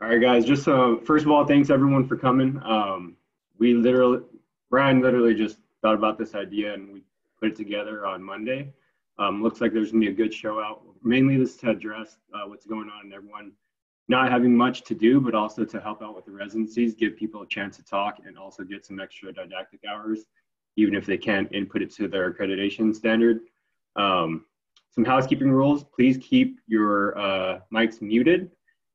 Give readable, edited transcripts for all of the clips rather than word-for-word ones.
All right, guys. Just first of all, thanks everyone for coming. We literally, Brian literally just thought about this idea and we put it together on Monday. Looks like there's gonna be a good show out. Mainly this to address what's going on and everyone not having much to do, but also to help out with the residencies, give people a chance to talk, and also get some extra didactic hours, even if they can't input it to their accreditation standard. Some housekeeping rules: please keep your mics muted,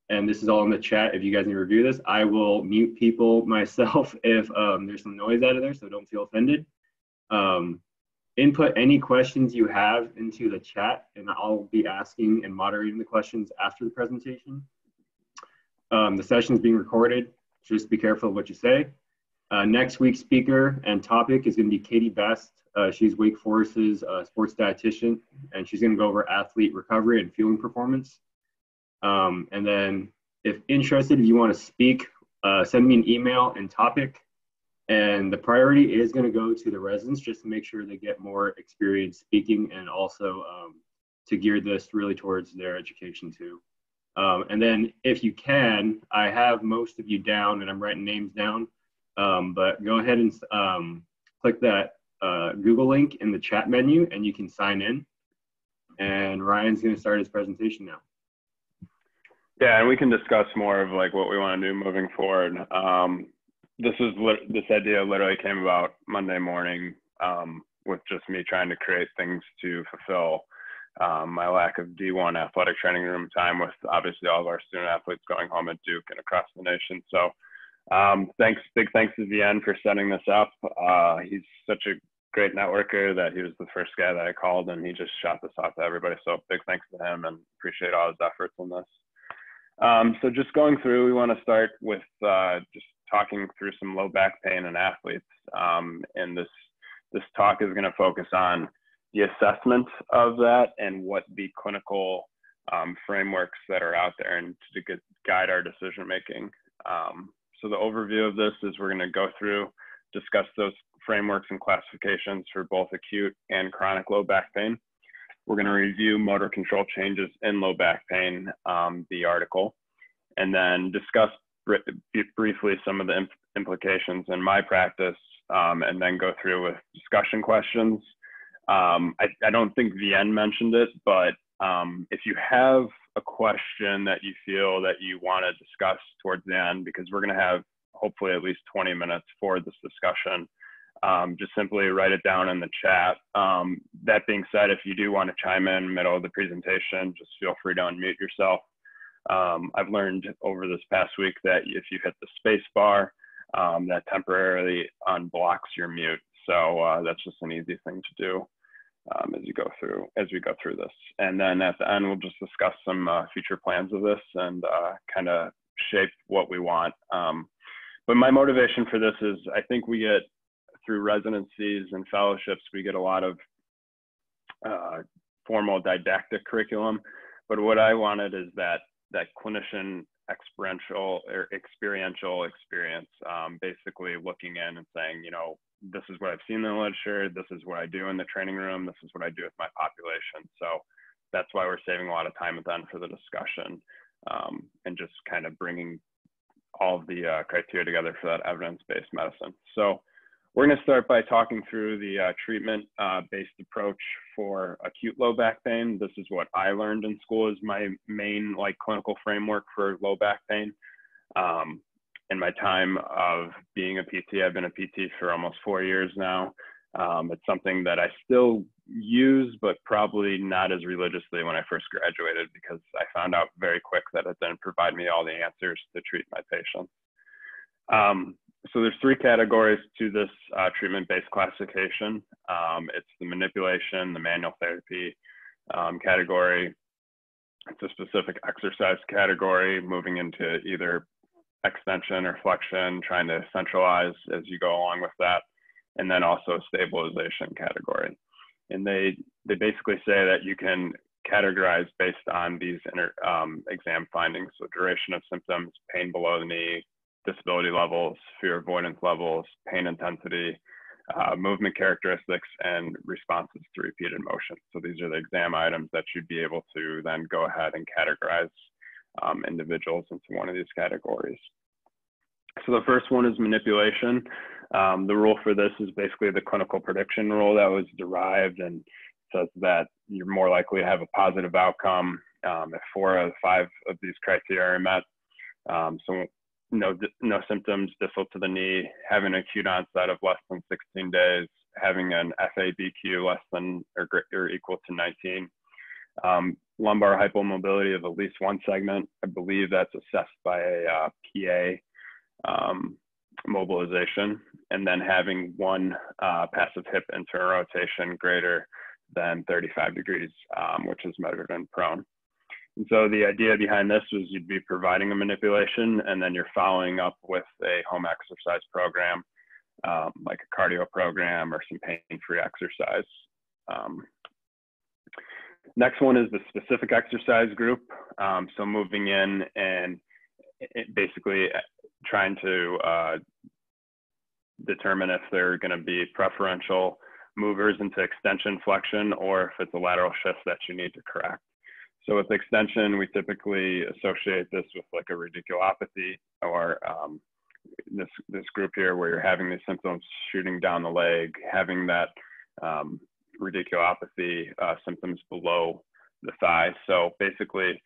and this is all in the chat if you guys need to review this. I will mute people myself if there's some noise out of there, so don't feel offended. Input any questions you have into the chat, and I'll be asking and moderating the questions after the presentation. The session is being recorded. Just be careful of what you say. Next week's speaker and topic is going to be Katie Best. She's Wake Forest's sports dietitian, and she's going to go over athlete recovery and fueling performance. And then if interested, if you want to speak, send me an email and topic. And the priority is going to go to the residents just to make sure they get more experience speaking, and also to gear this really towards their education too. And then if you can, I have most of you down and I'm writing names down, but go ahead and click that Google link in the chat menu and you can sign in. And Ryan's going to start his presentation now. Yeah, and we can discuss more of like what we want to do moving forward. This idea literally came about Monday morning with just me trying to create things to fulfill my lack of D1 athletic training room time, with obviously all of our student athletes going home at Duke and across the nation. So big thanks to VN for setting this up. He's such a great networker that he was the first guy that I called, and he just shot this out to everybody. So big thanks to him, and appreciate all his efforts in this. So just going through, we want to start with just talking through some low back pain in athletes. And this talk is going to focus on the assessment of that and what the clinical frameworks that are out there and to guide our decision making. So the overview of this is we're going to go through, discuss those frameworks and classifications for both acute and chronic low back pain. We're going to review motor control changes in low back pain, the article, and then discuss briefly some of the implications in my practice, and then go through with discussion questions. I don't think VN mentioned it, but if you have a question that you feel that you want to discuss towards the end, because we're going to have hopefully at least 20 minutes for this discussion, just simply write it down in the chat. That being said, if you do want to chime in middle of the presentation, just feel free to unmute yourself. I've learned over this past week that if you hit the space bar, that temporarily unblocks your mute. So that's just an easy thing to do as we go through this. And then at the end, we'll just discuss some future plans of this and kind of shape what we want. But my motivation for this is, I think we get through residencies and fellowships, we get a lot of formal didactic curriculum. But what I wanted is that clinician experiential experience, basically looking in and saying, you know, this is what I've seen in the literature, this is what I do in the training room, this is what I do with my population. So that's why we're saving a lot of time at the end for the discussion, and just kind of bringing all of the criteria together for that evidence-based medicine. So we're going to start by talking through the treatment-based approach for acute low back pain. This is what I learned in school is my main clinical framework for low back pain. In my time of being a PT, I've been a PT for almost 4 years now. It's something that I still use, but probably not as religiously when I first graduated, because I found out very quick that it didn't provide me all the answers to treat my patients. So there's 3 categories to this treatment-based classification. It's the manipulation, the manual therapy category. It's a specific exercise category, moving into either extension or flexion, trying to centralize as you go along with that. And then also a stabilization category. And they basically say that you can categorize based on these exam findings. So duration of symptoms, pain below the knee, disability levels, fear avoidance levels, pain intensity, movement characteristics, and responses to repeated motion. So these are the exam items that you'd be able to then go ahead and categorize individuals into one of these categories. So the first one is manipulation. The rule for this is basically the clinical prediction rule that was derived and says that you're more likely to have a positive outcome if 4 out of 5 of these criteria are met. So no symptoms distal to the knee, having an acute onset of less than 16 days, having an FABQ less than or equal to 19, lumbar hypomobility of at least one segment. I believe that's assessed by a PA mobilization, and then having one passive hip internal rotation greater than 35 degrees, which is measured in prone. And so the idea behind this was you'd be providing a manipulation, and then you're following up with a home exercise program, like a cardio program or some pain-free exercise. Next one is the specific exercise group. So moving in and basically trying to determine if they're going to be preferential movers into extension flexion, or if it's a lateral shift that you need to correct. So with extension, we typically associate this with like a radiculopathy, or this group here where you're having these symptoms shooting down the leg, having that radiculopathy symptoms below the thigh. So basically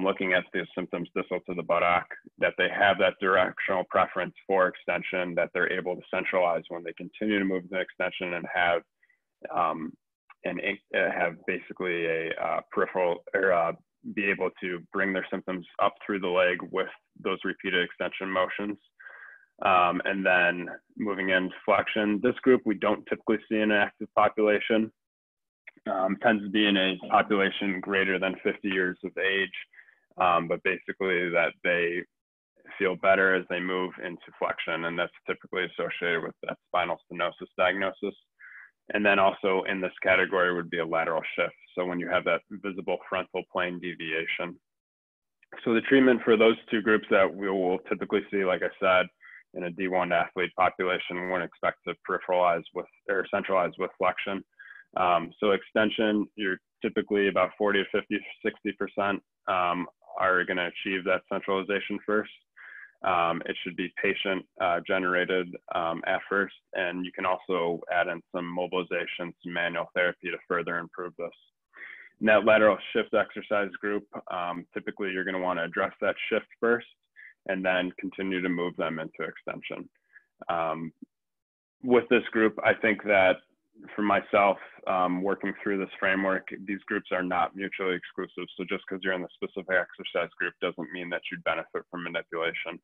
looking at the symptoms distal to the buttock, that they have that directional preference for extension, that they're able to centralize when they continue to move the extension, and have basically a peripheral, or be able to bring their symptoms up through the leg with those repeated extension motions. And then moving into flexion, this group we don't typically see in an active population. Tends to be in a population greater than 50 years of age, but basically that they feel better as they move into flexion, and that's typically associated with that spinal stenosis diagnosis. And then also in this category would be a lateral shift. So when you have that visible frontal plane deviation. So the treatment for those two groups that we will typically see, like I said, in a D1 athlete population, wouldn't expect to peripheralize with or centralize with flexion. So extension, you're typically about 40 to 50, 60% are going to achieve that centralization first. It should be patient generated at first, and you can also add in some mobilization, some manual therapy to further improve this. In that lateral shift exercise group, typically you're going to want to address that shift first and then continue to move them into extension. With this group, I think that for myself, working through this framework, these groups are not mutually exclusive. So just because you're in the specific exercise group doesn't mean that you'd benefit from manipulation.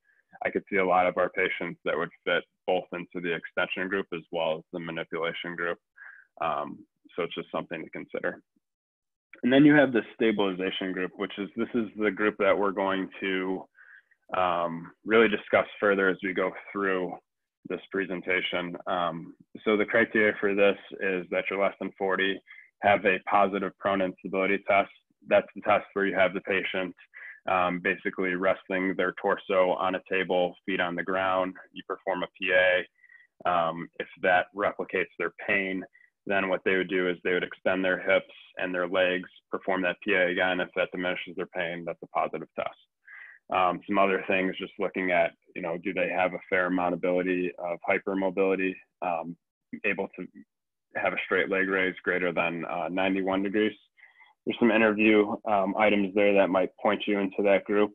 I could see a lot of our patients that would fit both into the extension group as well as the manipulation group. So it's just something to consider. And then you have the stabilization group, this is the group that we're going to really discuss further as we go through this presentation. So the criteria for this is that you're less than 40, have a positive prone instability test. That's the test where you have the patient basically resting their torso on a table, feet on the ground. You perform a PA. If that replicates their pain, then what they would do is they would extend their hips and their legs, perform that PA again. If that diminishes their pain, that's a positive test. Some other things, just looking at, do they have a fair amount of ability of hypermobility, able to have a straight leg raise greater than 91 degrees. There's some interview items there that might point you into that group.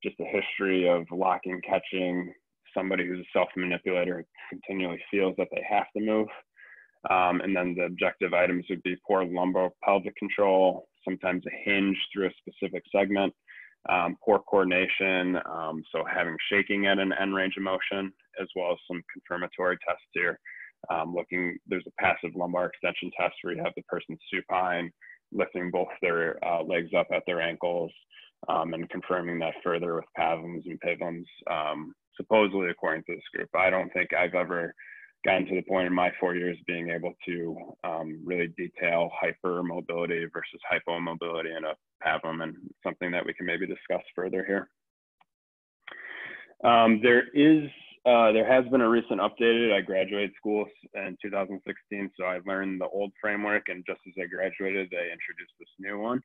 Just a history of locking, catching, somebody who's a self-manipulator continually feels that they have to move. And then the objective items would be poor lumbar-pelvic control, sometimes a hinge through a specific segment, poor coordination, so having shaking at an end range of motion, as well as some confirmatory tests here. There's a passive lumbar extension test where you have the person supine, lifting both their legs up at their ankles, and confirming that further with PAVMs and PIVMs, supposedly according to this group. I don't think I've ever gotten to the point in my 4 years being able to really detail hypermobility versus hypomobility in a PAVM, and something that we can maybe discuss further here. There has been a recent updated. I graduated school in 2016, so I learned the old framework, and just as I graduated, they introduced this new one.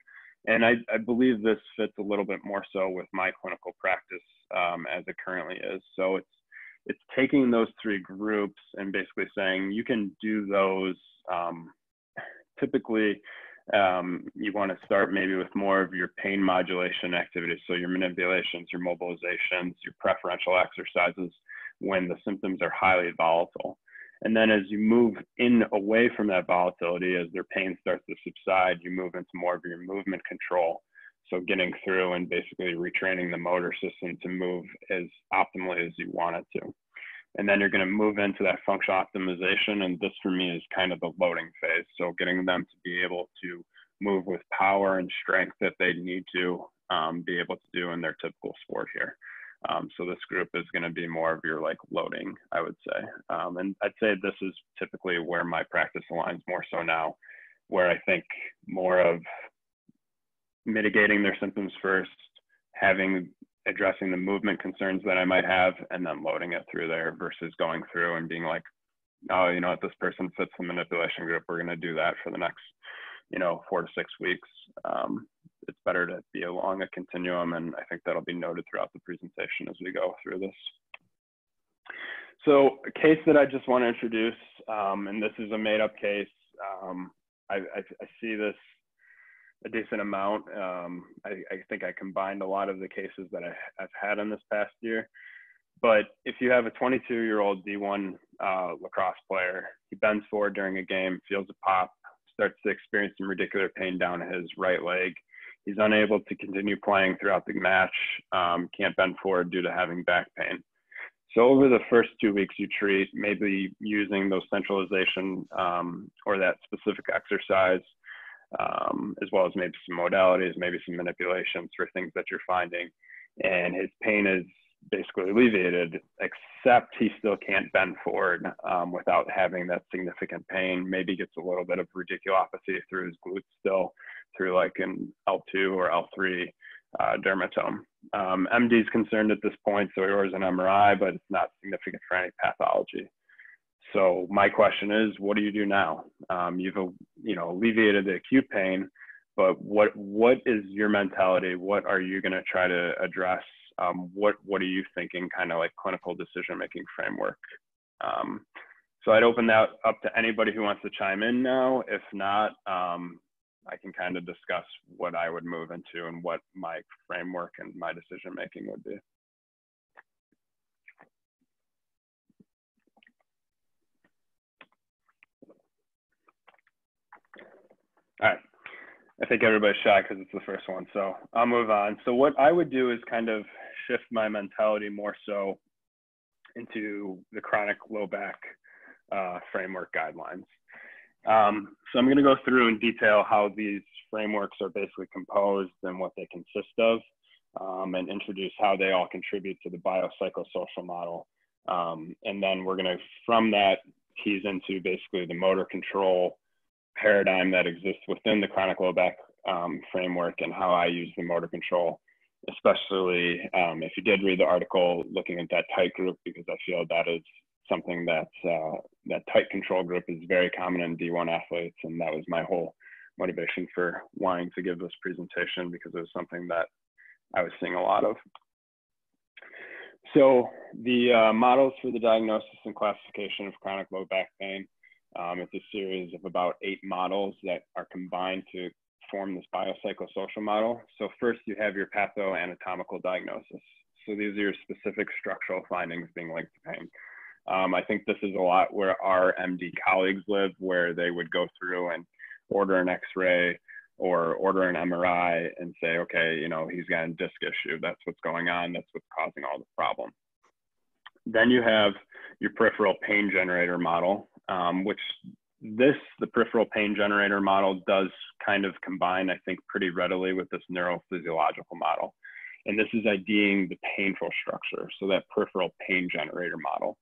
And I believe this fits a little bit more so with my clinical practice as it currently is. So it's taking those three groups and basically saying you can do those. Typically, you want to start maybe with more of your pain modulation activities. So your manipulations, your mobilizations, your preferential exercises when the symptoms are highly volatile. And then as you move in away from that volatility, as their pain starts to subside, you move into more of your movement control. So getting through and basically retraining the motor system to move as optimally as you want it to. And then you're going to move into that functional optimization. And this for me is kind of the loading phase. So getting them to be able to move with power and strength that they need to be able to do in their typical sport here. So this group is going to be more of your like loading, I would say. And I'd say this is typically where my practice aligns more so now, where I think more of mitigating their symptoms first, addressing the movement concerns that I might have, and then loading it through there versus going through and being like, oh, you know what, this person fits the manipulation group. We're going to do that for the next, 4 to 6 weeks. It's better to be along a continuum, and I think that'll be noted throughout the presentation as we go through this. So a case that I just want to introduce, and this is a made up case. I see this a decent amount. I think I combined a lot of the cases that I've had in this past year. But if you have a 22-year-old D1 lacrosse player, he bends forward during a game, feels a pop, starts to experience some radicular pain down his right leg. He's unable to continue playing throughout the match, can't bend forward due to having back pain. So over the first 2 weeks you treat, maybe using those centralization or that specific exercise, as well as maybe some modalities, maybe some manipulations for things that you're finding. And his pain is basically alleviated, except he still can't bend forward without having that significant pain. Maybe gets a little bit of radiculopathy through his glutes still, through like an L2 or L3 dermatome. MD is concerned at this point, so he orders an MRI, but it's not significant for any pathology. So my question is, what do you do now? You've alleviated the acute pain, but what is your mentality? What are you going to try to address? What are you thinking, kind of like clinical decision-making framework? So I'd open that up to anybody who wants to chime in now. If not, I can kind of discuss what I would move into and what my framework and my decision-making would be. All right, I think everybody's shy because it's the first one, so I'll move on. So what I would do is kind of shift my mentality more so into the chronic low back framework guidelines. So I'm going to go through in detail how these frameworks are basically composed and what they consist of, and introduce how they all contribute to the biopsychosocial model. And then we're going to, from that, tease into basically the motor control paradigm that exists within the chronic low back framework and how I use the motor control, especially if you did read the article looking at that tight group, because I feel that is something that that tight control group is very common in D1 athletes. And that was my whole motivation for wanting to give this presentation, because it was something that I was seeing a lot of. So the models for the diagnosis and classification of chronic low back pain, it's a series of about 8 models that are combined to form this biopsychosocial model. So first you have your pathoanatomical diagnosis. So these are your specific structural findings being linked to pain. I think this is a lot where our MD colleagues live, where they would go through and order an X-ray or order an MRI and say, okay, he's got a disc issue. That's what's going on. That's what's causing all the problem. Then you have your peripheral pain generator model, which the peripheral pain generator model does kind of combine, I think, pretty readily with this neurophysiological model. And this is IDing the painful structure, so that peripheral pain generator model.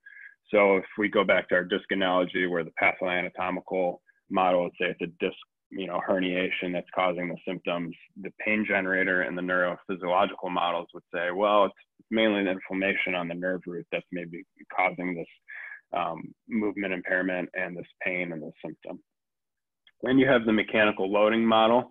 So if we go back to our disc analogy, where the pathoanatomical model would say it's a disc, herniation that's causing the symptoms, the pain generator and the neurophysiological models would say, well, it's mainly the inflammation on the nerve root that's maybe causing this movement impairment and this pain and this symptom. Then you have the mechanical loading model,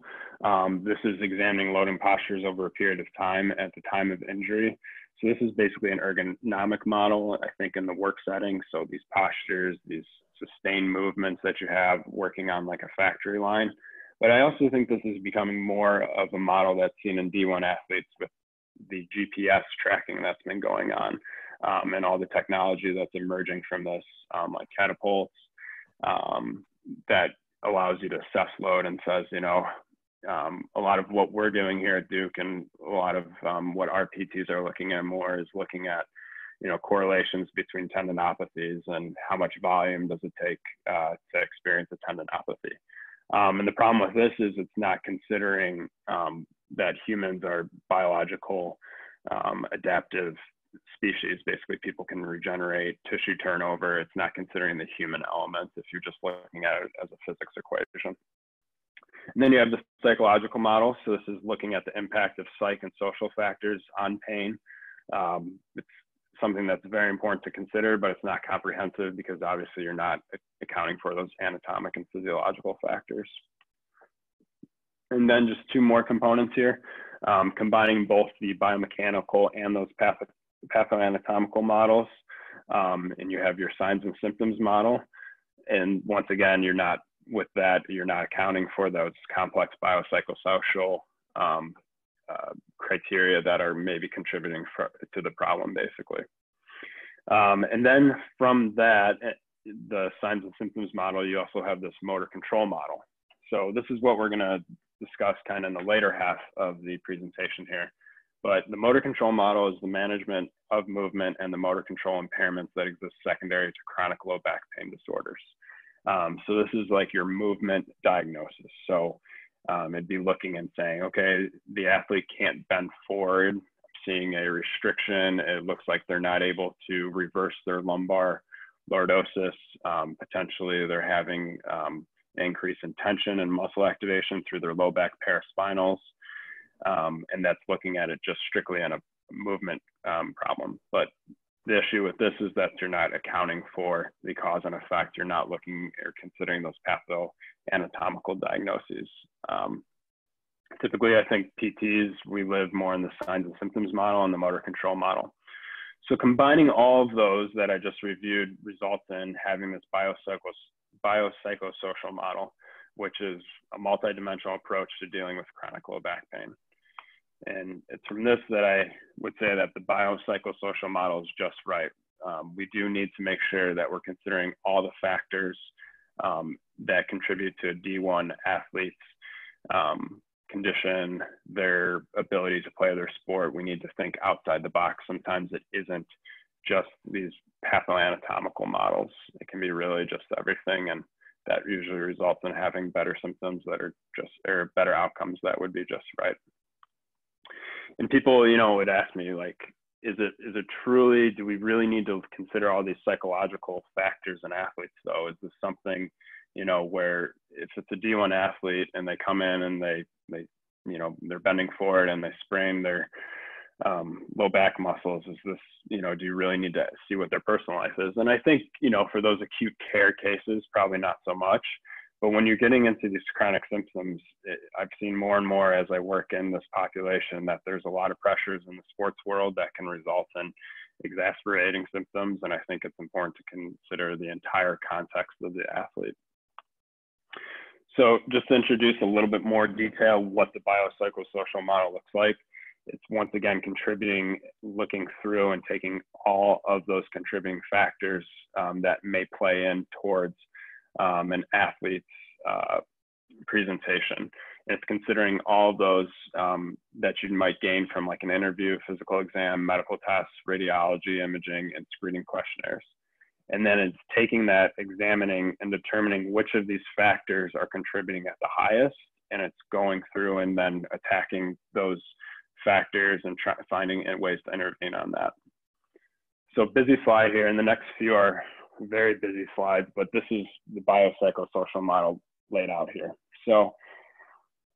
This is examining loading postures over a period of time at the time of injury. So this is basically an ergonomic model, I think, in the work setting. So these postures, these sustained movements that you have working on like a factory line. But I also think this is becoming more of a model that's seen in D1 athletes with the GPS tracking that's been going on, and all the technology that's emerging from this, like catapults, that allows you to assess load and says, you know, a lot of what we're doing here at Duke and a lot of what our PTs are looking at more is looking at, you know, correlations between tendinopathies and how much volume does it take to experience a tendinopathy. And the problem with this is it's not considering that humans are biological adaptive species. Basically, people can regenerate, tissue turnover. It's not considering the human element if you're just looking at it as a physics equation. And then you have the psychological model. So this is looking at the impact of psych and social factors on pain. It's something that's very important to consider, but it's not comprehensive because obviously you're not accounting for those anatomic and physiological factors. And then just two more components here, combining both the biomechanical and those pathoanatomical models. And you have your signs and symptoms model. And once again, you're not accounting for those complex biopsychosocial criteria that are maybe contributing to the problem, basically. And then from that, the signs and symptoms model, you also have this motor control model. So this is what we're going to discuss kind of in the later half of the presentation here. But the motor control model is the management of movement and the motor control impairments that exist secondary to chronic low back pain disorders. So this is like your movement diagnosis. So it'd be looking and saying, okay, the athlete can't bend forward, seeing a restriction. It looks like they're not able to reverse their lumbar lordosis. Potentially they're having increase in tension and muscle activation through their low back paraspinals. And that's looking at it just strictly on a movement problem. But the issue with this is that you're not accounting for the cause and effect. You're not looking or considering those pathoanatomical diagnoses. Typically, I think PTs, we live more in the signs and symptoms model and the motor control model. So combining all of those that I just reviewed results in having this biopsychosocial model, which is a multidimensional approach to dealing with chronic low back pain. And it's from this that I would say that the biopsychosocial model is just right. We do need to make sure that we're considering all the factors that contribute to a D1 athlete's condition, their ability to play their sport. We need to think outside the box. Sometimes it isn't just these pathoanatomical models. It can be really just everything. And that usually results in having better symptoms that are just, or better outcomes that would be just right. And people, you know, would ask me, like, is it truly, do we really need to consider all these psychological factors in athletes though? Is this something, you know, where if it's a D1 athlete and they come in and they you know, they're bending forward and they sprain their low back muscles, is this, you know, do you really need to see what their personal life is? And I think, you know, for those acute care cases, probably not so much. But when you're getting into these chronic symptoms, I've seen more and more as I work in this population that there's a lot of pressures in the sports world that can result in exacerbating symptoms. And I think it's important to consider the entire context of the athlete. So just to introduce a little bit more detail what the biopsychosocial model looks like. It's once again contributing, looking through and taking all of those contributing factors that may play in towards an athlete's presentation. And it's considering all those that you might gain from like an interview, physical exam, medical tests, radiology, imaging, and screening questionnaires. And then it's taking that, examining and determining which of these factors are contributing at the highest, and it's going through and then attacking those factors and finding ways to intervene on that. So busy slide here, and the next few are very busy slides, but this is the biopsychosocial model laid out here. So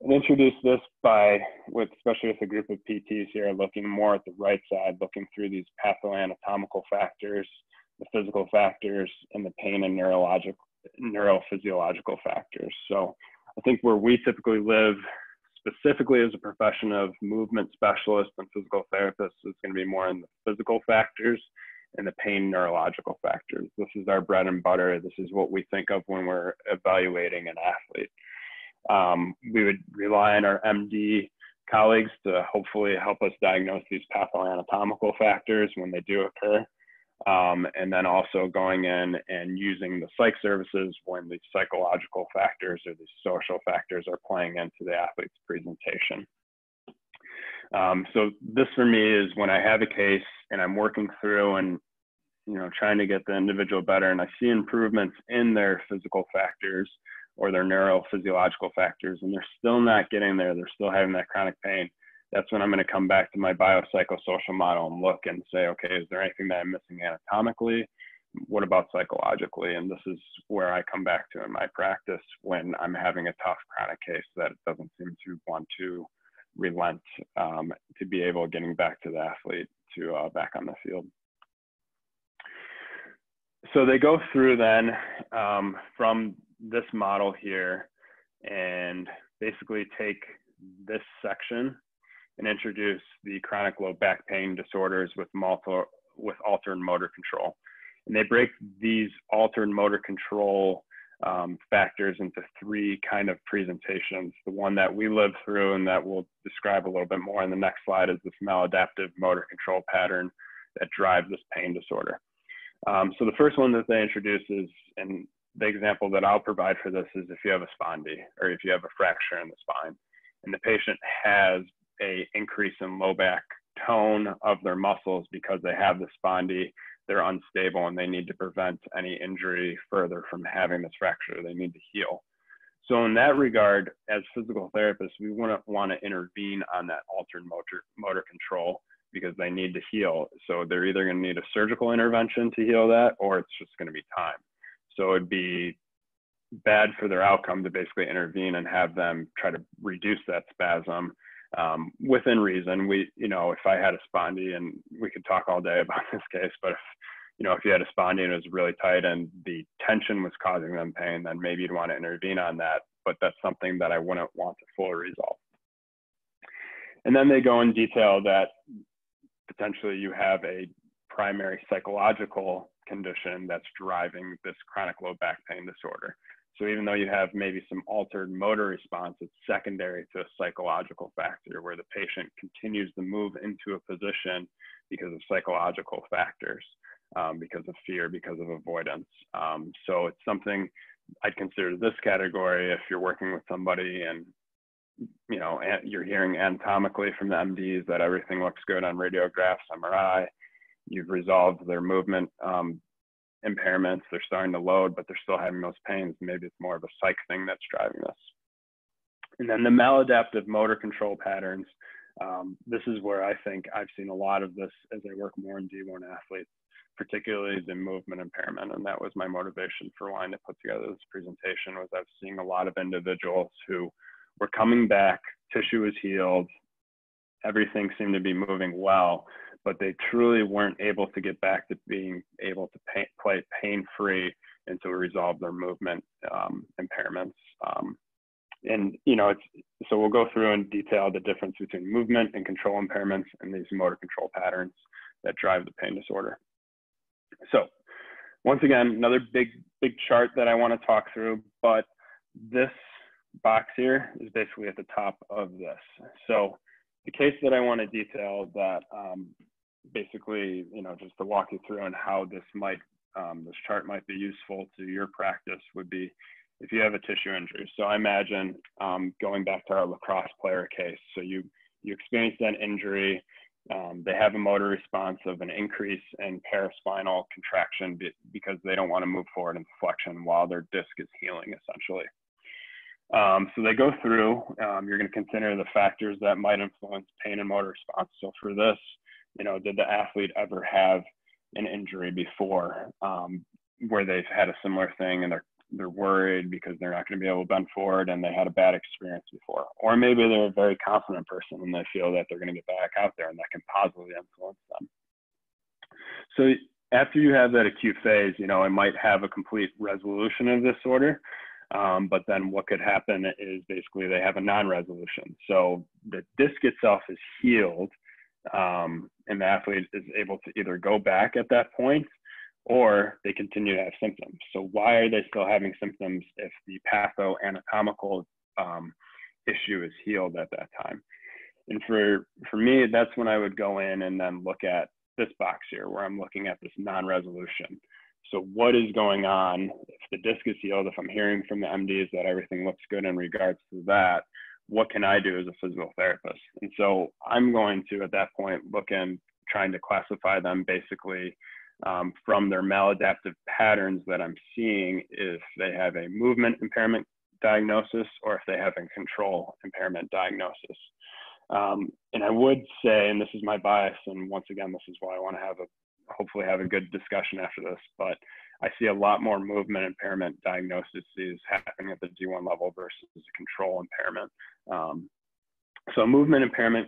I'll introduce this especially with a group of PTs here, looking more at the right side, looking through these pathoanatomical factors, the physical factors, and the pain and neurophysiological factors. So I think where we typically live, specifically as a profession of movement specialists and physical therapists, is going to be more in the physical factors and the pain neurological factors. This is our bread and butter. This is what we think of when we're evaluating an athlete. We would rely on our MD colleagues to hopefully help us diagnose these pathoanatomical factors when they do occur. And then also going in and using the psych services when the psychological factors or the social factors are playing into the athlete's presentation. So this for me is when I have a case and I'm working through and trying to get the individual better, and I see improvements in their physical factors or their neurophysiological factors, and they're still not getting there, they're still having that chronic pain. That's when I'm going to come back to my biopsychosocial model and look and say, okay, is there anything that I'm missing anatomically? What about psychologically? And this is where I come back to in my practice when I'm having a tough chronic case that doesn't seem to want to relent to be able getting back to the athlete to back on the field. So they go through then from this model here and basically take this section and introduce the chronic low back pain disorders with altered motor control. And they break these altered motor control factors into three kind of presentations. The one that we live through and that we'll describe a little bit more in the next slide is this maladaptive motor control pattern that drives this pain disorder. So the first one that they introduce is, and the example that I'll provide for this is if you have a spondy or if you have a fracture in the spine and the patient has a increase in low back tone of their muscles because they have the spondy, they're unstable and they need to prevent any injury further from having this fracture. They need to heal. So in that regard, as physical therapists, we wouldn't want to intervene on that altered motor control because they need to heal. So they're either going to need a surgical intervention to heal that, or it's just going to be time. So it'd be bad for their outcome to basically intervene and have them try to reduce that spasm within reason. If I had a spondy, and we could talk all day about this case, but if you had a spondy and it was really tight and the tension was causing them pain, then maybe you'd want to intervene on that. But that's something that I wouldn't want to fully resolve. And then they go in detail that potentially you have a primary psychological condition that's driving this chronic low back pain disorder. So even though you have maybe some altered motor response, it's secondary to a psychological factor where the patient continues to move into a position because of psychological factors, because of fear, because of avoidance. So it's something I'd consider this category if you're working with somebody and you're hearing anatomically from the MDs that everything looks good on radiographs, MRI, you've resolved their movement impairments, they're starting to load, but they're still having those pains. Maybe it's more of a psych thing that's driving this. And then the maladaptive motor control patterns. This is where I think I've seen a lot of this as I work more in D1 athletes, particularly the movement impairment. And that was my motivation for wanting to put together this presentation, was I was seeing a lot of individuals who were coming back, tissue was healed, everything seemed to be moving well, but they truly weren't able to get back to being able to play pain-free and to resolve their movement impairments. So we'll go through in detail the difference between movement and control impairments and these motor control patterns that drive the pain disorder. So once again, another big chart that I want to talk through, but this box here is basically at the top of this. So the case that I want to detail that basically, just to walk you through and how this chart might be useful to your practice would be if you have a tissue injury. So I imagine going back to our lacrosse player case. So you experience that injury. They have a motor response of an increase in paraspinal contraction because they don't want to move forward in flexion while their disc is healing, essentially. So they go through, you're going to consider the factors that might influence pain and motor response. So for this, did the athlete ever have an injury before where they've had a similar thing and they're worried because they're not going to be able to bend forward and they had a bad experience before? Or maybe they're a very confident person and they feel that they're going to get back out there and that can positively influence them. So after you have that acute phase, it might have a complete resolution of this disorder. But then what could happen is basically they have a non-resolution. So the disc itself is healed, and the athlete is able to either go back at that point or they continue to have symptoms. So why are they still having symptoms if the pathoanatomical issue is healed at that time? And for me, that's when I would go in and then look at this box here where I'm looking at this non-resolution. So what is going on if the disc is healed? If I'm hearing from the MDs that everything looks good in regards to that, what can I do as a physical therapist? And so I'm going to, at that point, look in trying to classify them basically from their maladaptive patterns that I'm seeing, if they have a movement impairment diagnosis or if they have a control impairment diagnosis. And I would say, and this is my bias, and once again, this is why I want to hopefully have a good discussion after this, but I see a lot more movement impairment diagnoses happening at the D1 level versus a control impairment. So movement impairment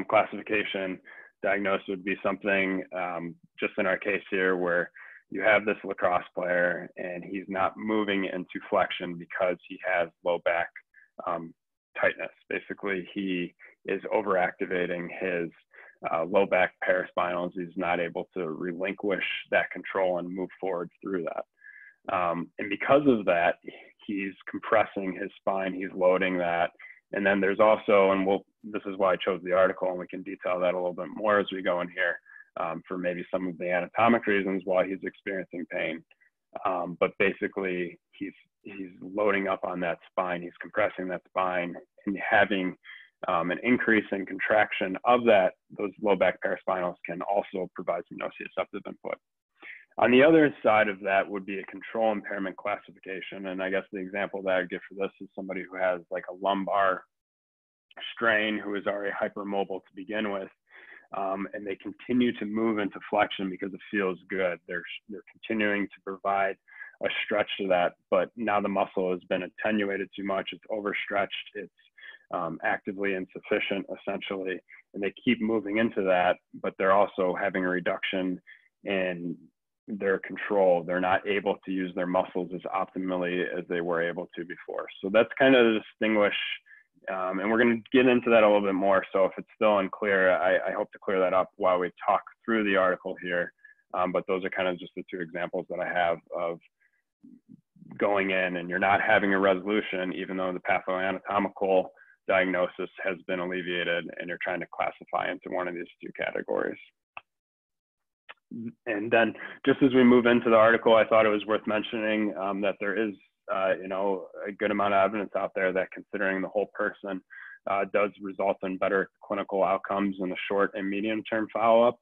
classification diagnosis would be something, just in our case here, where you have this lacrosse player and he's not moving into flexion because he has low back tightness. Basically, he is overactivating his low back paraspinals. He's not able to relinquish that control and move forward through that. And because of that, he's compressing his spine, he's loading that. And then there's also, and this is why I chose the article, and we can detail that a little bit more as we go in here, for maybe some of the anatomic reasons why he's experiencing pain. But basically, he's loading up on that spine, he's compressing that spine, and having an increase in contraction of those low back paraspinals can also provide some nociceptive input. On the other side of that would be a control impairment classification. And I guess the example that I'd give for this is somebody who has like a lumbar strain, who is already hypermobile to begin with, and they continue to move into flexion because it feels good. They're continuing to provide a stretch to that, but now the muscle has been attenuated too much, it's overstretched, it's actively insufficient essentially, and they keep moving into that, but they're also having a reduction in their control. They're not able to use their muscles as optimally as they were able to before. So that's kind of the distinguish, and we're going to get into that a little bit more. So if it's still unclear, I hope to clear that up while we talk through the article here. But those are kind of just the two examples that I have of going in and you're not having a resolution, even though the pathoanatomical diagnosis has been alleviated, and you're trying to classify into one of these two categories. And then just as we move into the article, I thought it was worth mentioning that there is, a good amount of evidence out there that considering the whole person does result in better clinical outcomes in the short and medium term follow-up.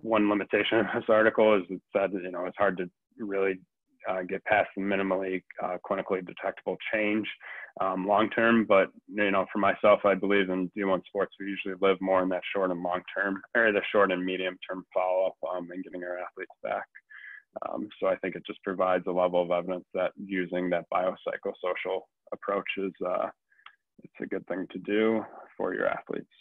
One limitation of this article is it said, it's hard to really get past the minimally clinically detectable change long term. But for myself, I believe in D1 sports, we usually live more in that short and long term, or the short and medium term follow up and getting our athletes back. So I think it just provides a level of evidence that using that biopsychosocial approach is it's a good thing to do for your athletes.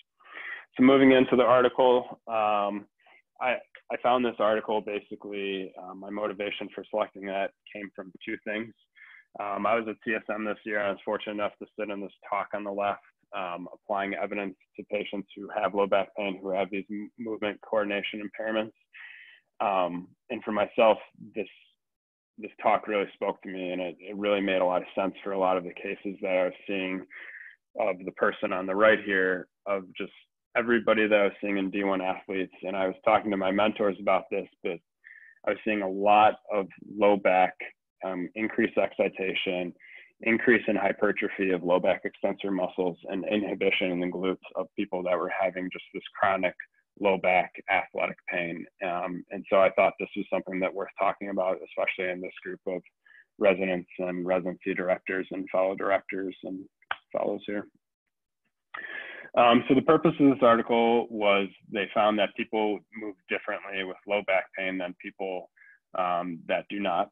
So moving into the article, I found this article basically, my motivation for selecting that came from two things. I was at CSM this year. I was fortunate enough to sit in this talk on the left, applying evidence to patients who have low back pain, who have these movement coordination impairments. And for myself, this talk really spoke to me, and it really made a lot of sense for a lot of the cases that I was seeing of the person on the right here, of just everybody that I was seeing in D1 athletes. And I was talking to my mentors about this, but I was seeing a lot of low back, increased excitation, increase in hypertrophy of low back extensor muscles, and inhibition in the glutes of people that were having just this chronic low back athletic pain. And so I thought this was something that worth talking about, especially in this group of residents and residency directors and fellow directors and fellows here. So the purpose of this article was they found that people move differently with low back pain than people that do not,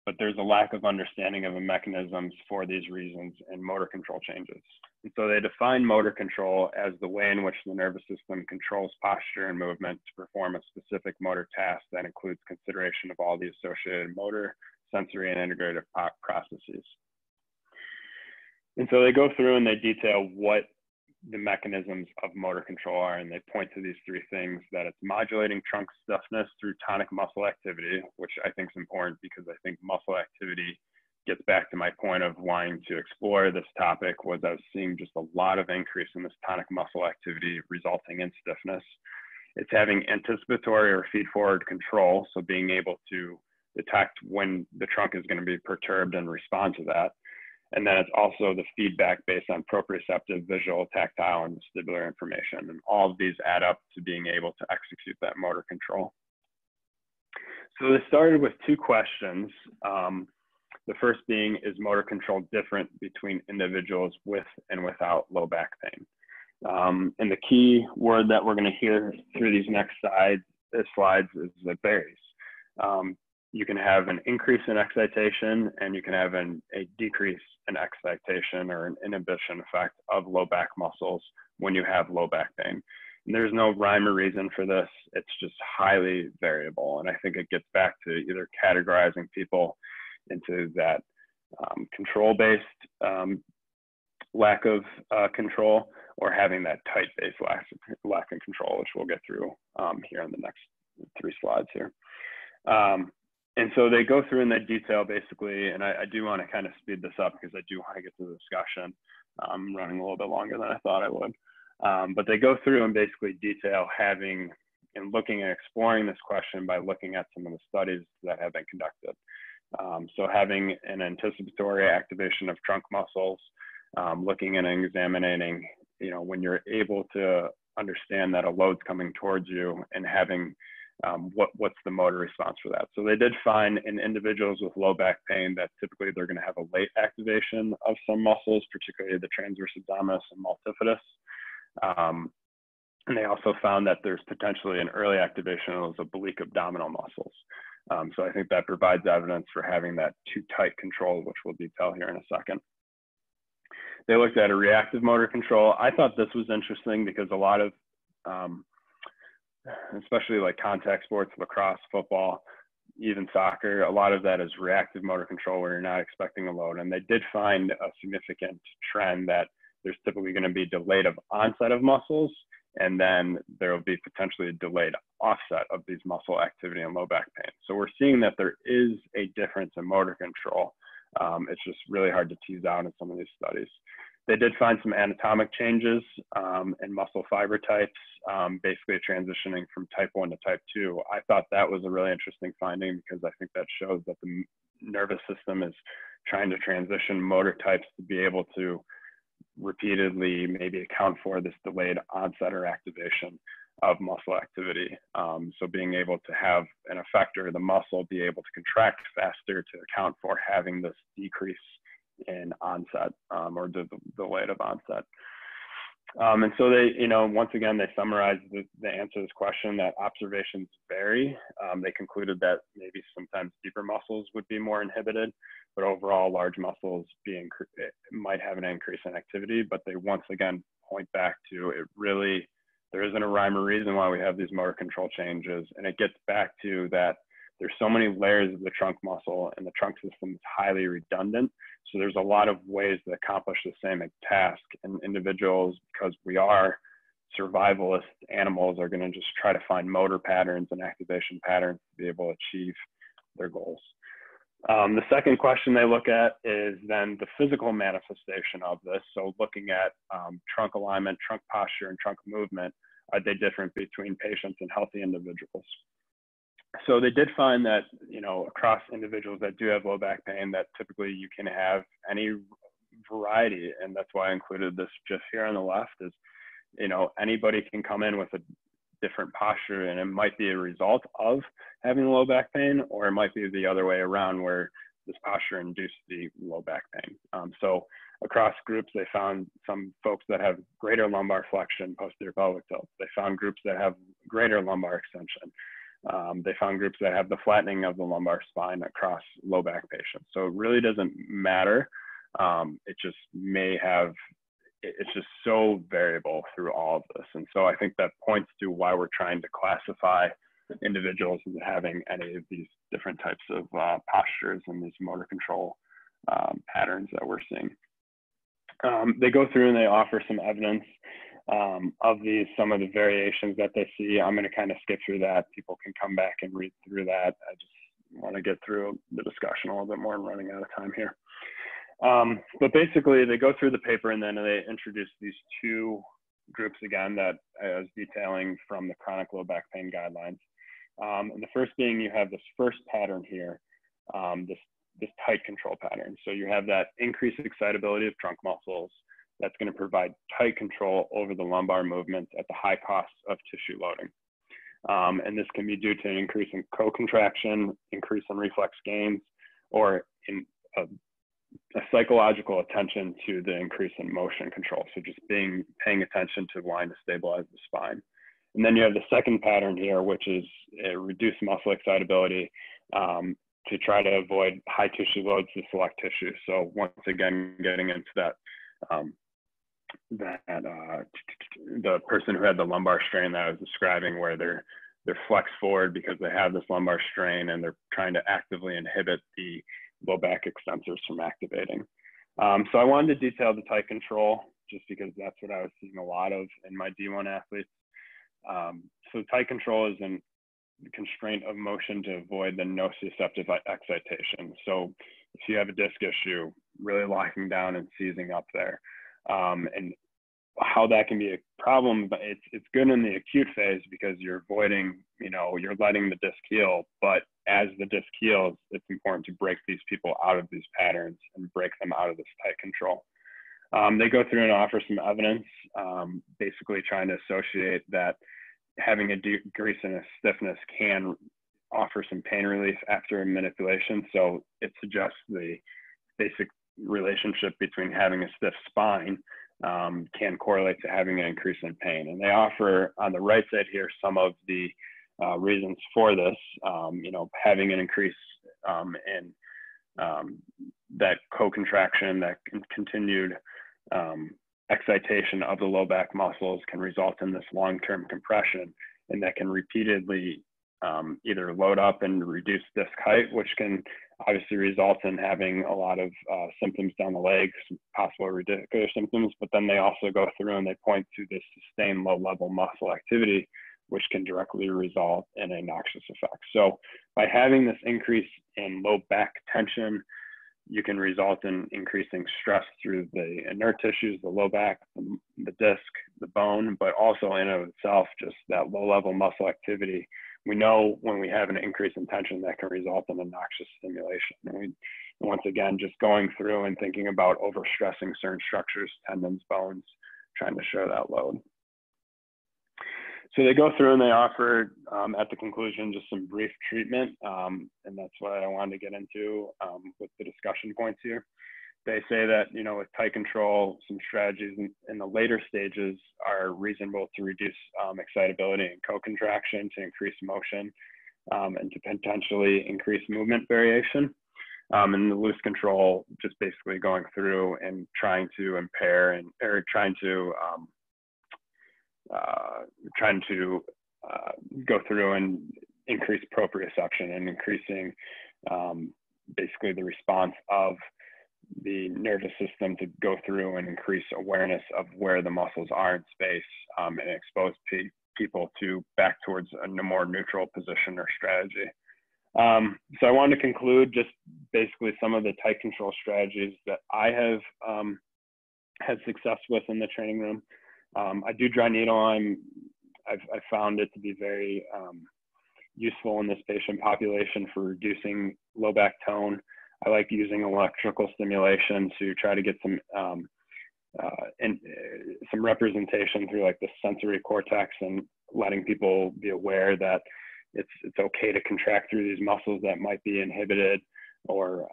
but there's a lack of understanding of the mechanisms for these reasons and motor control changes. And so they define motor control as the way in which the nervous system controls posture and movement to perform a specific motor task that includes consideration of all the associated motor, sensory and integrative processes. And so they go through and they detail what the mechanisms of motor control are, and they point to these three things: that it's modulating trunk stiffness through tonic muscle activity, which I think is important because I think muscle activity gets back to my point of wanting to explore this topic. Was I was seeing just a lot of increase in this tonic muscle activity resulting in stiffness. It's having anticipatory or feed forward control, so being able to detect when the trunk is going to be perturbed and respond to that. And then it's also the feedback based on proprioceptive, visual, tactile, and vestibular information. And all of these add up to being able to execute that motor control. So they started with two questions. The first being, is motor control different between individuals with and without low back pain? And the key word that we're going to hear through these next slides is that varies. You can have an increase in excitation, and you can have a decrease in excitation or an inhibition effect of low back muscles when you have low back pain. And there's no rhyme or reason for this. It's just highly variable. And I think it gets back to either categorizing people into that control-based lack of control, or having that tight-based lack of control, which we'll get through here in the next 3 slides here. And so they go through in that detail basically, and I do want to kind of speed this up because I do want to get to the discussion. I'm running a little bit longer than I thought I would. But they go through and basically detail having and looking and exploring this question by looking at some of the studies that have been conducted. So having an anticipatory activation of trunk muscles, looking and examining, when you're able to understand that a load's coming towards you, and having what's the motor response for that. So they did find in individuals with low back pain that typically they're going to have a late activation of some muscles, particularly the transverse abdominis and multifidus. And they also found that there's potentially an early activation of those oblique abdominal muscles. So I think that provides evidence for having that too tight control, which we'll detail here in a second. They looked at a reactive motor control. I thought this was interesting because a lot of, especially like contact sports, lacrosse, football, even soccer, a lot of that is reactive motor control where you're not expecting a load. And they did find a significant trend that there's typically going to be delayed of onset of muscles, and then there will be potentially a delayed offset of these muscle activity and low back pain. So we're seeing that there is a difference in motor control. It's just really hard to tease out in some of these studies. They did find some anatomic changes in muscle fiber types, basically transitioning from type 1 to type 2. I thought that was a really interesting finding because I think that shows that the nervous system is trying to transition motor types to be able to repeatedly maybe account for this delayed onset or activation of muscle activity. So being able to have an effector, the muscle, be able to contract faster to account for having this decrease in onset or the delayed of onset. And so they, once again, they summarized the answer to this question that observations vary. They concluded that maybe sometimes deeper muscles would be more inhibited, but overall large muscles might have an increase in activity. But they once again point back to there isn't a rhyme or reason why we have these motor control changes. And it gets back to that there's so many layers of the trunk muscle, and the trunk system is highly redundant. So there's a lot of ways to accomplish the same task. And individuals, because we are survivalist animals, are going to just try to find motor patterns and activation patterns to be able to achieve their goals. The second question they look at is then the physical manifestation of this. So looking at trunk alignment, trunk posture, and trunk movement, are they different between patients and healthy individuals? So they did find that, across individuals that do have low back pain, that typically you can have any variety. And that's why I included this just here on the left is, anybody can come in with a different posture, and it might be a result of having low back pain, or it might be the other way around where this posture induced the low back pain. So across groups, they found some folks that have greater lumbar flexion, posterior pelvic tilt. They found groups that have greater lumbar extension. They found groups that have the flattening of the lumbar spine across low back patients. So it really doesn't matter. It just it's just so variable through all of this. And so I think that points to why we're trying to classify individuals having any of these different types of postures and these motor control patterns that we're seeing. They go through and they offer some evidence of some of the variations that they see. I'm going to kind of skip through that. People can come back and read through that. I just want to get through the discussion a little bit more. I'm running out of time here. But basically, they go through the paper and then they introduce these two groups again that I was detailing from the chronic low back pain guidelines. And the first being, you have this first pattern here, this tight control pattern. So you have that increased excitability of trunk muscles that's going to provide tight control over the lumbar movements at the high cost of tissue loading. And this can be due to an increase in co-contraction, increase in reflex gains, or in a psychological attention to the increase in motion control. So just paying attention to wanting to stabilize the spine. And then you have the second pattern here, which is a reduced muscle excitability to try to avoid high tissue loads to select tissue. So once again, getting into that, the person who had the lumbar strain that I was describing, where they're flexed forward because they have this lumbar strain and they're trying to actively inhibit the low back extensors from activating. So I wanted to detail the tight control just because that's what I was seeing a lot of in my D1 athletes. So tight control is a constraint of motion to avoid the nociceptive excitation. So if you have a disc issue, really locking down and seizing up there. And how that can be a problem, but it's good in the acute phase because you're avoiding, you're letting the disc heal. But as the disc heals, it's important to break these people out of these patterns and break them out of this tight control. They go through and offer some evidence, basically trying to associate that having a decrease in a stiffness can offer some pain relief after manipulation. So it suggests the basic relationship between having a stiff spine can correlate to having an increase in pain. And they offer on the right side here some of the reasons for this, having an increase in that co-contraction, that continued excitation of the low back muscles can result in this long-term compression, and that can repeatedly either load up and reduce disc height, which can obviously result in having a lot of symptoms down the legs, possible radicular symptoms, but then they also go through and they point to this sustained low-level muscle activity, which can directly result in a noxious effect. So by having this increase in low back tension, you can result in increasing stress through the inert tissues, the low back, the disc, the bone, but also in of itself, just that low-level muscle activity. We know when we have an increase in tension that can result in a noxious stimulation. And once again, just going through and thinking about overstressing certain structures, tendons, bones, trying to share that load. So they go through and they offer at the conclusion just some brief treatment, and that's what I wanted to get into with the discussion points here. They say that, with tight control, some strategies in the later stages are reasonable to reduce excitability and co-contraction, to increase motion, and to potentially increase movement variation. And the loose control, just basically going through and trying to impair or trying to go through and increase proprioception and increasing basically the response of the nervous system to go through and increase awareness of where the muscles are in space, and expose people back towards a more neutral position or strategy. So I wanted to conclude just basically some of the tight control strategies that I have had success with in the training room. I do dry needle. I've found it to be very useful in this patient population for reducing low back tone. I like using electrical stimulation to try to get some representation through like the sensory cortex, and letting people be aware that it's okay to contract through these muscles that might be inhibited, or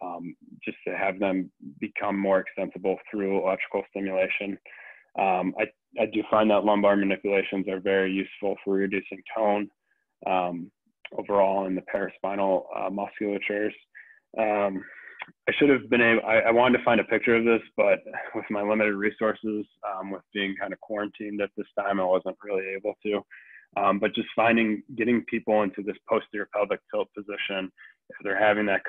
just to have them become more extensible through electrical stimulation. I do find that lumbar manipulations are very useful for reducing tone overall in the paraspinal musculatures. I should have been able, I wanted to find a picture of this, but with my limited resources, with being kind of quarantined at this time, I wasn't really able to. But just getting people into this posterior pelvic tilt position, if they're having that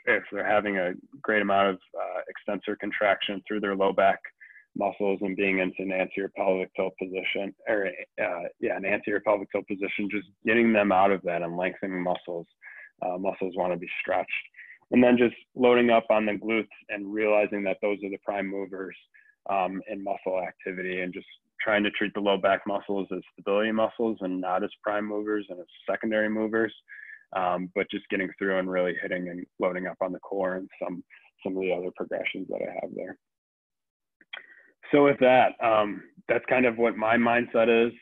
if they're having a great amount of extensor contraction through their low back muscles and being into an anterior pelvic tilt position, or an anterior pelvic tilt position, just getting them out of that and lengthening muscles. Muscles want to be stretched. And then just loading up on the glutes and realizing that those are the prime movers in muscle activity, and just trying to treat the low back muscles as stability muscles and not as prime movers and as secondary movers, but just getting through and really hitting and loading up on the core and some of the other progressions that I have there. So with that, that's kind of what my mindset is.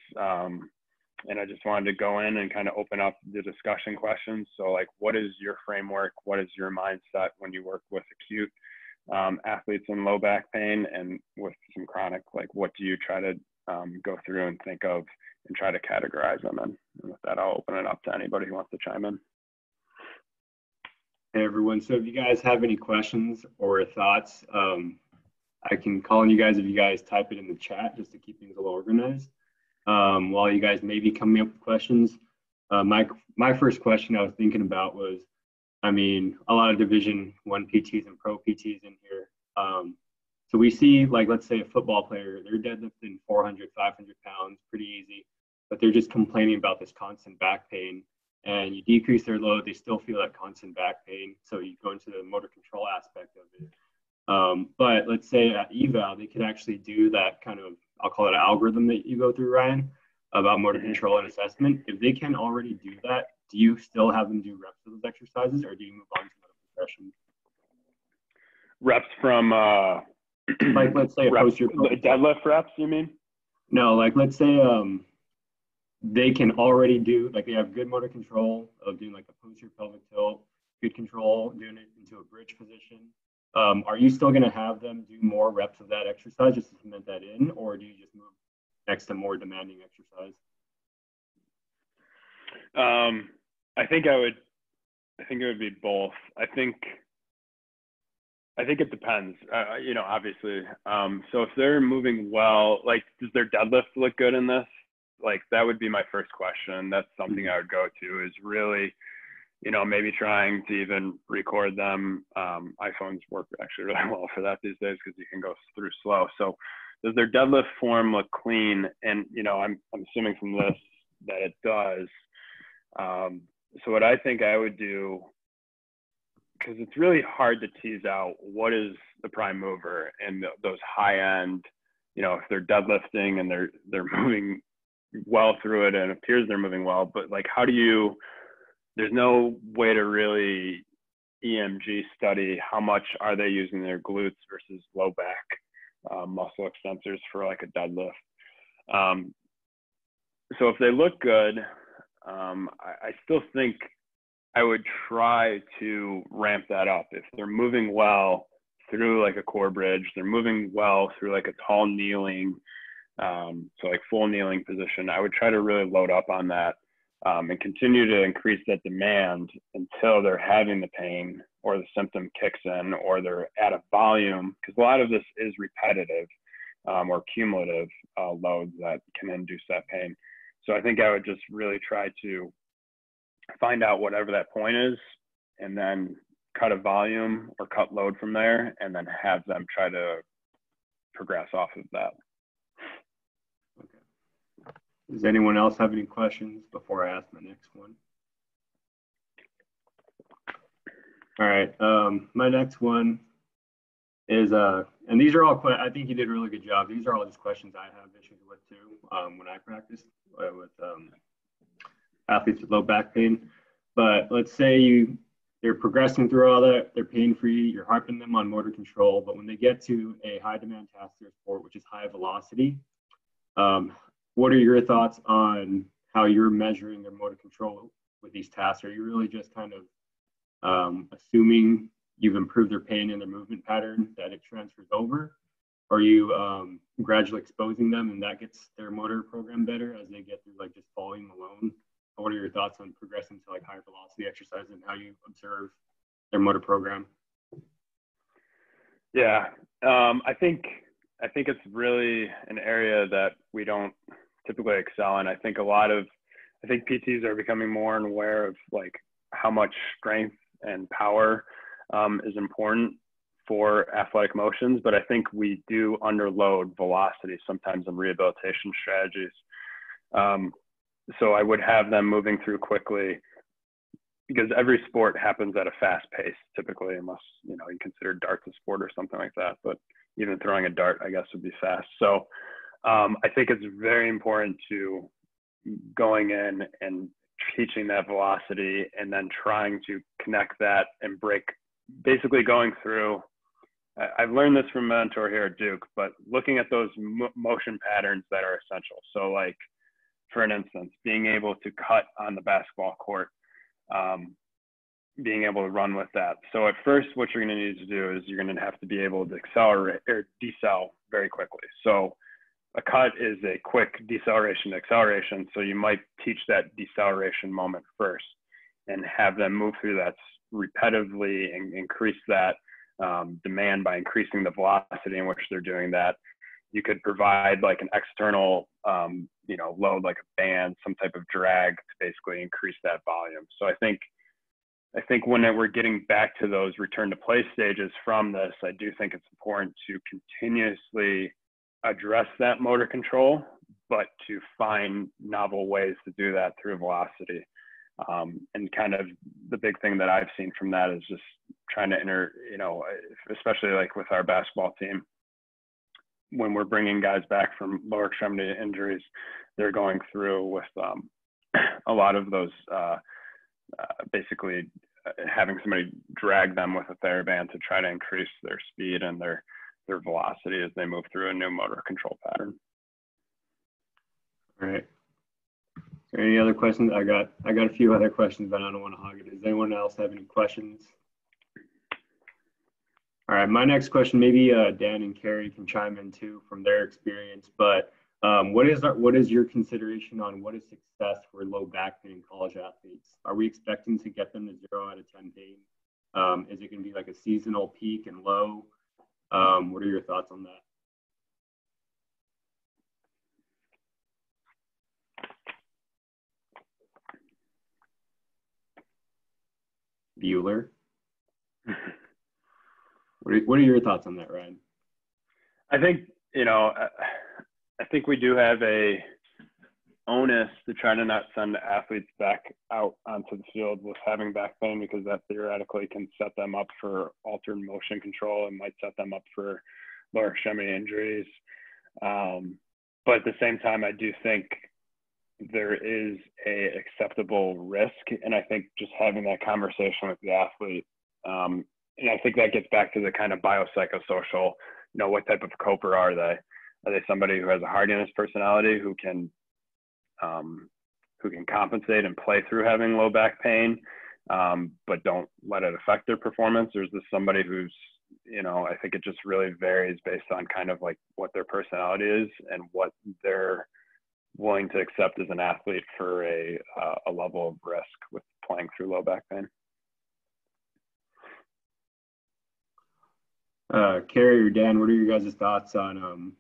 And I just wanted to go in and kind of open up the discussion questions. So like, what is your framework? What is your mindset when you work with acute athletes in low back pain and with some chronic? Like, what do you try to go through and think of and try to categorize them in? And with that, I'll open it up to anybody who wants to chime in. Hey everyone, so if you guys have any questions or thoughts, I can call on you guys if you guys type it in the chat just to keep things a little organized. While you guys may be coming up with questions, my first question I was thinking about was, I mean, a lot of Division I PTs and pro PTs in here. So we see, like, let's say a football player, they're deadlifting 400, 500 pounds, pretty easy, but they're just complaining about this constant back pain. And you decrease their load, they still feel that constant back pain. So you go into the motor control aspect of it. But let's say at eval, they could actually do that kind of, I'll call it an algorithm that you go through, Ryan, about motor control and assessment. If they can already do that, do you still have them do reps of those exercises, or do you move on to another progression? Reps from, like, let's say a posterior deadlift reps, you mean? No, like, let's say they can already do, like, they have good motor control of doing like a posterior pelvic tilt, good control doing it into a bridge position. Are you still going to have them do more reps of that exercise just to cement that in, or do you just move next to more demanding exercise? I think it would be both. I think it depends, you know, obviously. So if they're moving well, like, does their deadlift look good in this? Like, that would be my first question. That's something I would go to, is really, you know, maybe trying to even record them. iPhones work actually really well for that these days because you can go through slow. So does their deadlift form look clean? And, you know, I'm assuming from this that it does. So what I think I would do, because it's really hard to tease out what is the prime mover and those high end, you know, if they're deadlifting and they're moving well through it and it appears they're moving well, but like, how do you, there's no way to really EMG study how much are they using their glutes versus low back muscle extensors for like a deadlift. So if they look good, I still think I would try to ramp that up. If they're moving well through like a core bridge, they're moving well through like a tall kneeling, so like full kneeling position, I would try to really load up on that. And continue to increase that demand until they're having the pain or the symptom kicks in or they're at a volume, because a lot of this is repetitive or cumulative loads that can induce that pain. So I think I would just really try to find out whatever that point is and then cut a volume or cut load from there and then have them try to progress off of that. Does anyone else have any questions before I ask my next one? All right, my next one is, and these are all, I think you did a really good job. These are all just questions I have issues with too when I practice with athletes with low back pain. But let's say they're progressing through all that, they're pain-free, you're harping them on motor control, but when they get to a high demand task or sport, which is high velocity, what are your thoughts on how you're measuring their motor control with these tasks? Are you really just kind of assuming you've improved their pain and their movement pattern, that it transfers over? Or are you gradually exposing them and that gets their motor program better as they get through like just volume alone? What are your thoughts on progressing to like higher velocity exercise and how you observe their motor program? Yeah, I think it's really an area that we don't typically excel in. I think a lot of I think PTs are becoming more and aware of like how much strength and power is important for athletic motions, but I think we do underload velocity sometimes in rehabilitation strategies. So I would have them moving through quickly, because every sport happens at a fast pace typically, unless you consider darts a sport or something like that. But even throwing a dart, I guess, would be fast. So I think it's very important to going in and teaching that velocity and then trying to connect that and break, basically going through. I've learned this from a mentor here at Duke, but looking at those motion patterns that are essential. So like, for an instance, being able to cut on the basketball court, being able to run with that. So at first, what you're going to need to do is you're going to have to be able to accelerate or decel very quickly. So a cut is a quick deceleration to acceleration. So you might teach that deceleration moment first and have them move through that repetitively and increase that demand by increasing the velocity in which they're doing that. You could provide like an external, load, like a band, some type of drag to basically increase that volume. So I think when we're getting back to those return to play stages from this, I do think it's important to continuously address that motor control, but to find novel ways to do that through velocity. And kind of the big thing that I've seen from that is just trying to especially like with our basketball team, when we're bringing guys back from lower extremity injuries, they're going through with a lot of those, basically having somebody drag them with a TheraBand to try to increase their speed and their velocity as they move through a new motor control pattern. All right. Is there any other questions? I got a few other questions, but I don't want to hog it. Does anyone else have any questions? All right, my next question, maybe Dan and Carrie can chime in too from their experience, but what is your consideration on what is success for low back pain college athletes? Are we expecting to get them to 0 out of 10 pain? Is it going to be like a seasonal peak and low? What are your thoughts on that? Bueller? What are your thoughts on that, Ryan? I think, I think we do have a onus to try to not send athletes back out onto the field with having back pain, because that theoretically can set them up for altered motion control and might set them up for lower extremity injuries. But at the same time, I do think there is a acceptable risk. And I think just having that conversation with the athlete, and I think that gets back to the kind of biopsychosocial, what type of coper are they? Are they somebody who has a hardiness personality who can compensate and play through having low back pain, but don't let it affect their performance? Or is this somebody who's, I think it just really varies based on kind of like what their personality is and what they're willing to accept as an athlete for a level of risk with playing through low back pain. Carrie or Dan, what are your guys' thoughts on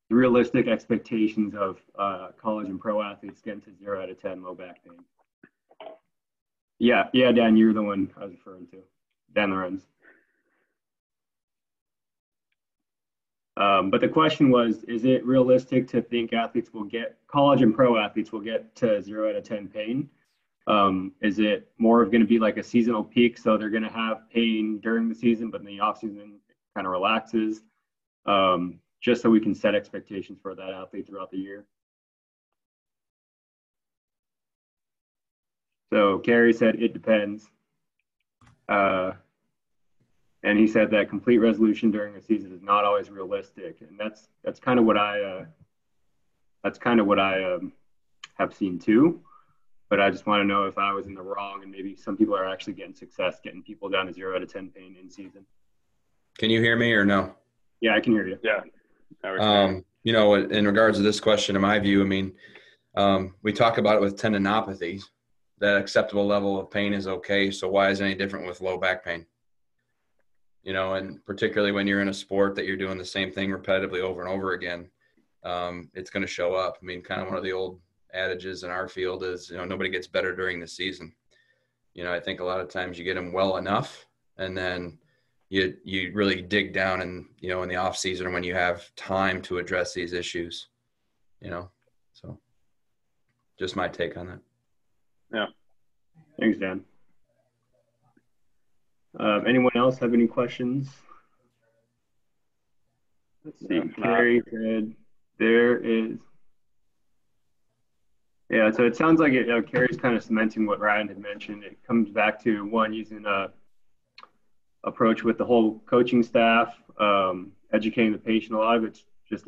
the realistic expectations of college and pro athletes getting to 0 out of 10 low back pain? Yeah, Dan, you're the one I was referring to. Dan Lorenz. But the question was, is it realistic to think college and pro athletes will get to 0 out of 10 pain? Is it more of going to be like a seasonal peak, so they're going to have pain during the season, but in the off season it kind of relaxes, just so we can set expectations for that athlete throughout the year? So Carrie said it depends, and he said that complete resolution during the season is not always realistic, and that's kind of what I have seen too. But I just want to know if I was in the wrong, and maybe some people are actually getting success getting people down to 0 out of 10 pain in season. Can you hear me or no? Yeah, I can hear you. Yeah. In regards to this question, in my view, I mean, we talk about it with tendinopathy. That acceptable level of pain is okay. So why is it any different with low back pain? And particularly when you're in a sport that you're doing the same thing repetitively over and over again, it's going to show up. I mean, kind of one of the old adages in our field is, nobody gets better during the season. I think a lot of times you get them well enough, and then you really dig down and, in the off season when you have time to address these issues, so just my take on that. Yeah. Thanks, Dan. Anyone else have any questions? Let's see. Carrie said there is. Yeah, so it sounds like Carrie's kind of cementing what Ryan had mentioned. It comes back to one, using a approach with the whole coaching staff, educating the patient. A lot of it's just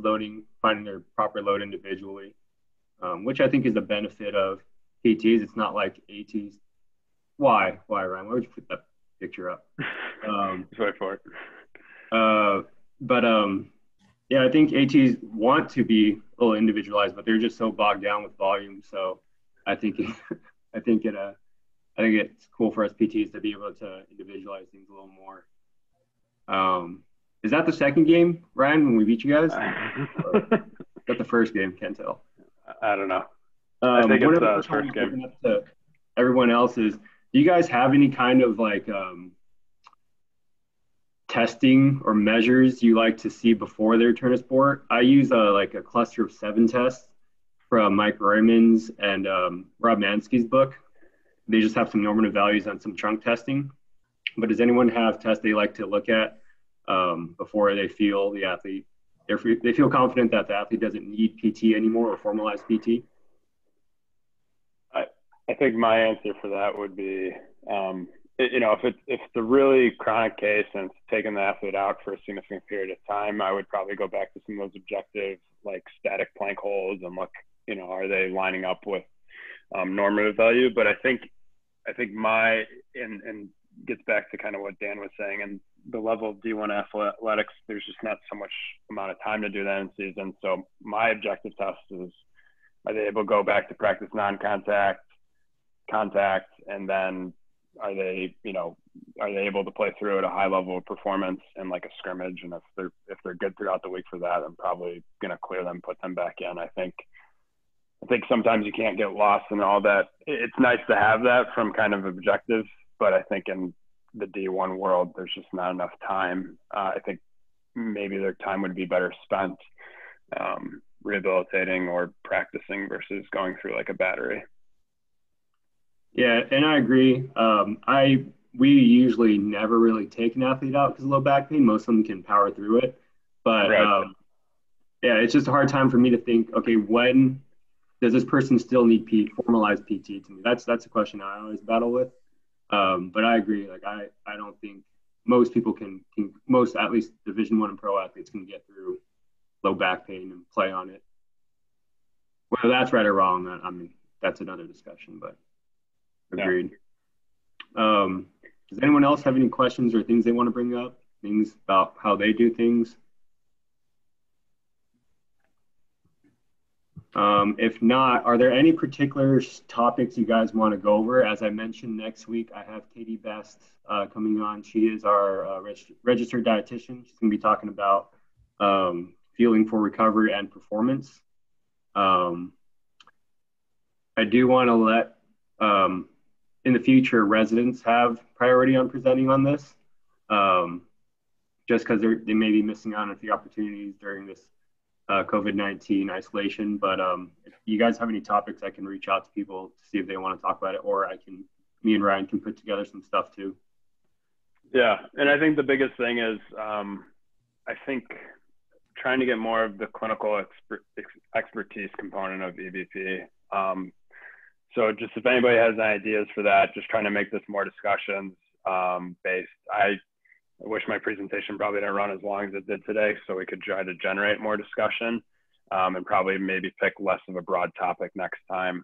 finding their proper load individually, which I think is the benefit of PTs. It's not like ATs. Why, Ryan? Why would you put that picture up? Sorry for it. Yeah, I think ATs want to be a little individualized, but they're just so bogged down with volume. So I think it's cool for us PTs to be able to individualize things a little more. Is that the second game, Ryan, when we beat you guys? Or is that the first game? Can't tell. I don't know. I think it's the first game. To everyone else is, do you guys have any kind of like testing or measures you like to see before their return to sport? I use a cluster of 7 tests from Mike Royman's and Rob Mansky's book. They just have some normative values on some trunk testing. But does anyone have tests they like to look at before they feel the athlete, they feel confident that the athlete doesn't need PT anymore or formalized PT? I think my answer for that would be, if it's a really chronic case and it's taking the athlete out for a significant period of time, I would probably go back to some of those objective, like static plank holds, and look, are they lining up with normative value? But I think and gets back to kind of what Dan was saying, and the level of D1 athletics, there's just not so much amount of time to do that in season. So my objective test is, are they able to go back to practice non-contact, contact, and then are they able to play through at a high level of performance in like a scrimmage? And if they're good throughout the week for that, I'm probably going to clear them, put them back in. I think sometimes you can't get lost in all that. It's nice to have that from kind of objective, but I think in the D1 world, there's just not enough time. I think maybe their time would be better spent rehabilitating or practicing versus going through like a battery. Yeah, and I agree. We usually never really take an athlete out because of low back pain. Most of them can power through it. But right. Yeah, it's just a hard time for me to think, okay, when does this person still need formalized PT? To me, that's a question I always battle with. But I agree. Like I don't think most people most at least Division I and pro athletes can get through low back pain and play on it. Whether that's right or wrong, I mean, that's another discussion, but agreed. Yeah. Does anyone else have any questions or things they want to bring up? Things about how they do things? If not, are there any particular topics you guys want to go over? As I mentioned, next week I have Katie Best coming on. She is our registered dietitian. She's going to be talking about fueling for recovery and performance. I do want to let in the future residents have priority on presenting on this, just because they may be missing out on a few opportunities during this COVID-19 isolation. But if you guys have any topics, I can reach out to people to see if they want to talk about it, or me and Ryan can put together some stuff too. Yeah, and I think the biggest thing is I think trying to get more of the clinical expertise component of EBP. So just if anybody has ideas for that, just trying to make this more discussions based. I wish my presentation probably didn't run as long as it did today, so we could try to generate more discussion and probably maybe pick less of a broad topic next time,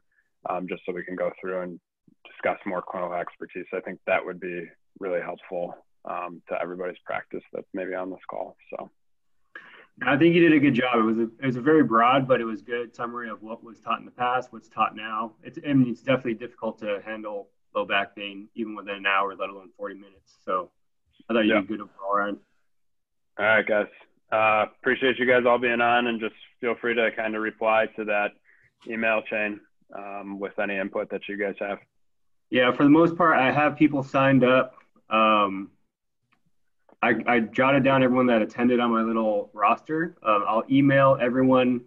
just so we can go through and discuss more clinical expertise. I think that would be really helpful to everybody's practice that's maybe on this call. So I think you did a good job. It was a very broad, but it was good summary of what was taught in the past, what's taught now. It's definitely difficult to handle low back pain even within an hour, let alone 40 minutes. So I thought you did good overall, Ryan. All right, guys. Appreciate you guys all being on, and just feel free to kind of reply to that email chain with any input that you guys have. Yeah, for the most part, I have people signed up. I jotted down everyone that attended on my little roster. I'll email everyone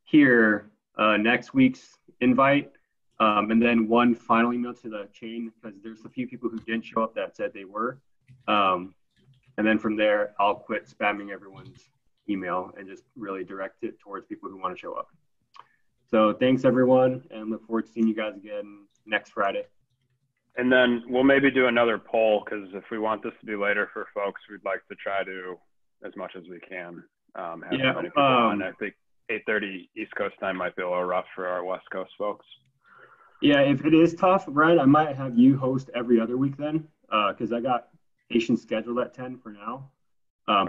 here next week's invite, and then one final email to the chain, because there's a few people who didn't show up that said they were. And then from there, I'll quit spamming everyone's email and just really direct it towards people who want to show up. So thanks, everyone, and look forward to seeing you guys again next Friday. And then we'll maybe do another poll, because if we want this to be later for folks, we'd like to try to, as much as we can, have as many people on. I think 8:30 East Coast time might be a little rough for our West Coast folks. Yeah, if it is tough, Ryan, I might have you host every other week then, because I got patients scheduled at 10 for now,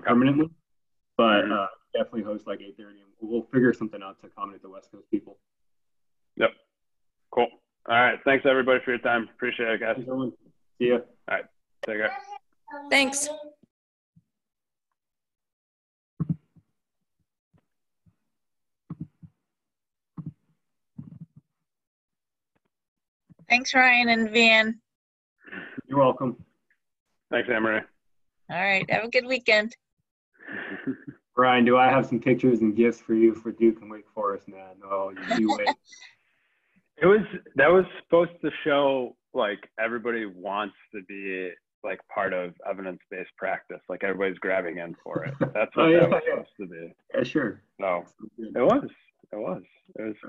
permanently. But definitely host like 8:30, and we'll figure something out to accommodate the West Coast people. Yep. Cool. All right. Thanks, everybody, for your time. Appreciate it, guys. See ya. All right. Take care. Thanks. Thanks, Ryan and Van. You're welcome. Thanks, Emery. All right. Have a good weekend. Ryan, do I have some pictures and gifts for you for Duke and Wake Forest, man? Oh, you wait. That was supposed to show like everybody wants to be like part of evidence-based practice. Like everybody's grabbing in for it. That's what that was supposed to be. Yeah, sure. So it was.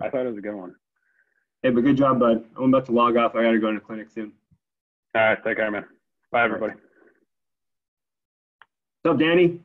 I thought it was a good one. Hey, but good job, bud. I'm about to log off. I got to go to the clinic soon. All right. Take care, man. Bye, everybody. What's up, Danny?